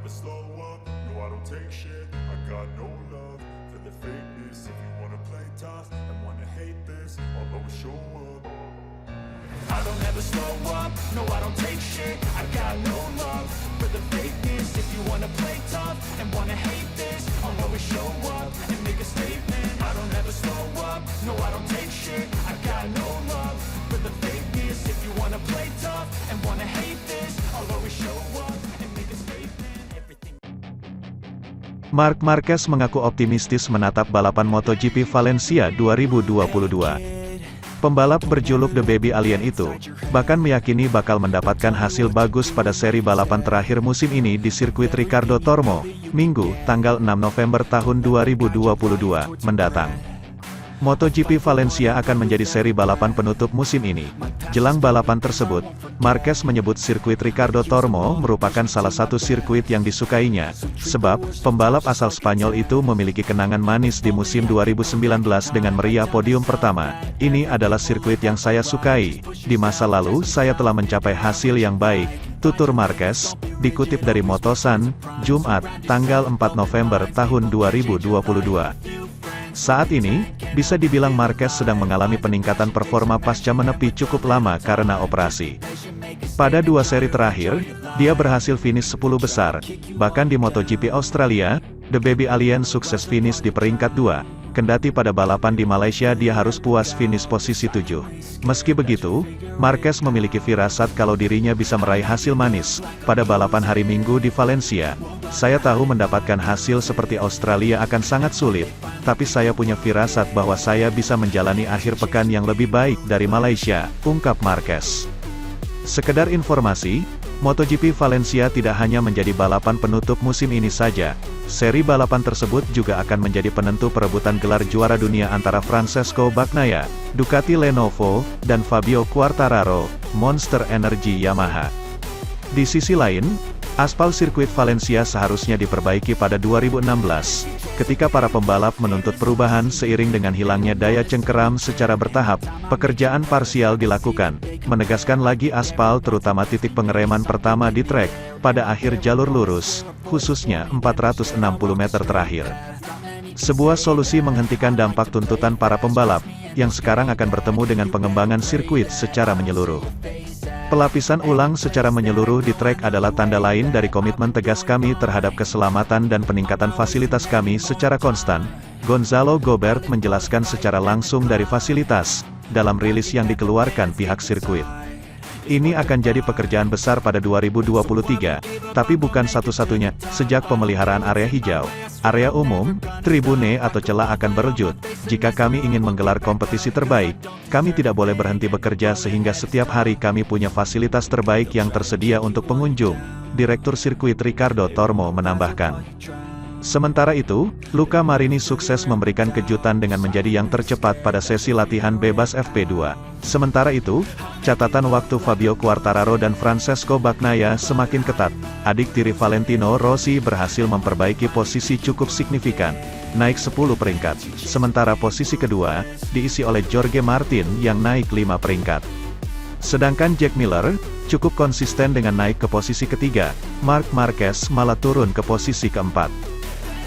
never slow up, no I don't take shit. I got no love for the fakeness. If you wanna play tough and wanna hate this, I'll always show up. I don't ever slow up, no I don't take shit. I got no love for the fakeness. If you wanna play tough and wanna hate this, I'll always show up and make a statement. I don't ever slow up, no I don't take shit. I got no love for the fakeness. If you wanna play tough and wanna hate this, I'll always show up and make a statement. Everything. Marc Marquez mengaku optimistis menatap balapan MotoGP Valencia 2022. Pembalap berjuluk The Baby Alien itu, bahkan meyakini bakal mendapatkan hasil bagus pada seri balapan terakhir musim ini di sirkuit Ricardo Tormo, Minggu, tanggal 6 November tahun 2022, mendatang. MotoGP Valencia akan menjadi seri balapan penutup musim ini. Jelang balapan tersebut, Marquez menyebut sirkuit Ricardo Tormo merupakan salah satu sirkuit yang disukainya, sebab, pembalap asal Spanyol itu memiliki kenangan manis di musim 2019 dengan meriah podium pertama. Ini adalah sirkuit yang saya sukai. Di masa lalu saya telah mencapai hasil yang baik, tutur Marquez, dikutip dari Motosan, Jumat, tanggal 4 November tahun 2022. Saat ini, bisa dibilang Marquez sedang mengalami peningkatan performa pasca menepi cukup lama karena operasi. Pada 2 seri terakhir, dia berhasil finish 10 besar. Bahkan di MotoGP Australia, The Baby Alien sukses finish di peringkat 2. Kendati pada balapan di Malaysia dia harus puas finish posisi 7. Meski begitu, Marquez memiliki firasat kalau dirinya bisa meraih hasil manis. Pada balapan hari Minggu di Valencia, saya tahu mendapatkan hasil seperti Australia akan sangat sulit, tapi saya punya firasat bahwa saya bisa menjalani akhir pekan yang lebih baik dari Malaysia, ungkap Marquez. Sekedar informasi, MotoGP Valencia tidak hanya menjadi balapan penutup musim ini saja. Seri balapan tersebut juga akan menjadi penentu perebutan gelar juara dunia antara Francesco Bagnaia, Ducati Lenovo, dan Fabio Quartararo, Monster Energy Yamaha. Di sisi lain, aspal sirkuit Valencia seharusnya diperbaiki pada 2016, ketika para pembalap menuntut perubahan seiring dengan hilangnya daya cengkeram secara bertahap. Pekerjaan parsial dilakukan, menegaskan lagi aspal terutama titik pengereman pertama di trek, pada akhir jalur lurus, khususnya 460 meter terakhir. Sebuah solusi menghentikan dampak tuntutan para pembalap, yang sekarang akan bertemu dengan pengembangan sirkuit secara menyeluruh. Pelapisan ulang secara menyeluruh di trek adalah tanda lain dari komitmen tegas kami terhadap keselamatan dan peningkatan fasilitas kami secara konstan, Gonzalo Gobert menjelaskan secara langsung dari fasilitas, dalam rilis yang dikeluarkan pihak sirkuit. Ini akan jadi pekerjaan besar pada 2023, tapi bukan satu-satunya. Sejak pemeliharaan area hijau, area umum, tribune atau celah akan berlanjut. Jika kami ingin menggelar kompetisi terbaik, kami tidak boleh berhenti bekerja sehingga setiap hari kami punya fasilitas terbaik yang tersedia untuk pengunjung, Direktur Sirkuit Ricardo Tormo menambahkan. Sementara itu, Luca Marini sukses memberikan kejutan dengan menjadi yang tercepat pada sesi latihan bebas FP2. Sementara itu, catatan waktu Fabio Quartararo dan Francesco Bagnaia semakin ketat. Adik tiri Valentino Rossi berhasil memperbaiki posisi cukup signifikan, naik 10 peringkat. Sementara posisi kedua, diisi oleh Jorge Martin yang naik 5 peringkat. Sedangkan Jack Miller, cukup konsisten dengan naik ke posisi ketiga. Marc Marquez malah turun ke posisi keempat.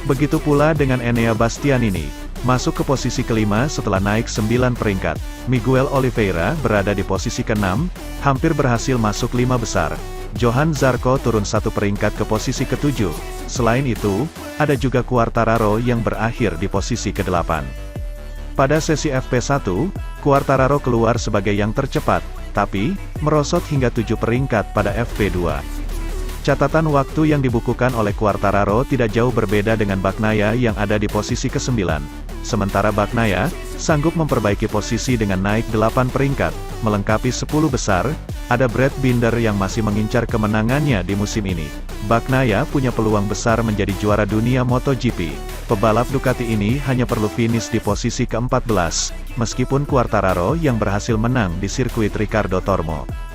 Begitu pula dengan Enea Bastianini, masuk ke posisi kelima setelah naik 9 peringkat. Miguel Oliveira berada di posisi ke-6, hampir berhasil masuk 5 besar. Johan Zarco turun 1 peringkat ke posisi ke-7. Selain itu, ada juga Quartararo yang berakhir di posisi ke-8. Pada sesi FP1, Quartararo keluar sebagai yang tercepat, tapi merosot hingga 7 peringkat pada FP2. Catatan waktu yang dibukukan oleh Quartararo tidak jauh berbeda dengan Bagnaia yang ada di posisi ke-9. Sementara Bagnaia sanggup memperbaiki posisi dengan naik 8 peringkat, melengkapi 10 besar. Ada Brad Binder yang masih mengincar kemenangannya di musim ini. Bagnaia punya peluang besar menjadi juara dunia MotoGP. Pebalap Ducati ini hanya perlu finish di posisi ke-14, meskipun Quartararo yang berhasil menang di sirkuit Ricardo Tormo.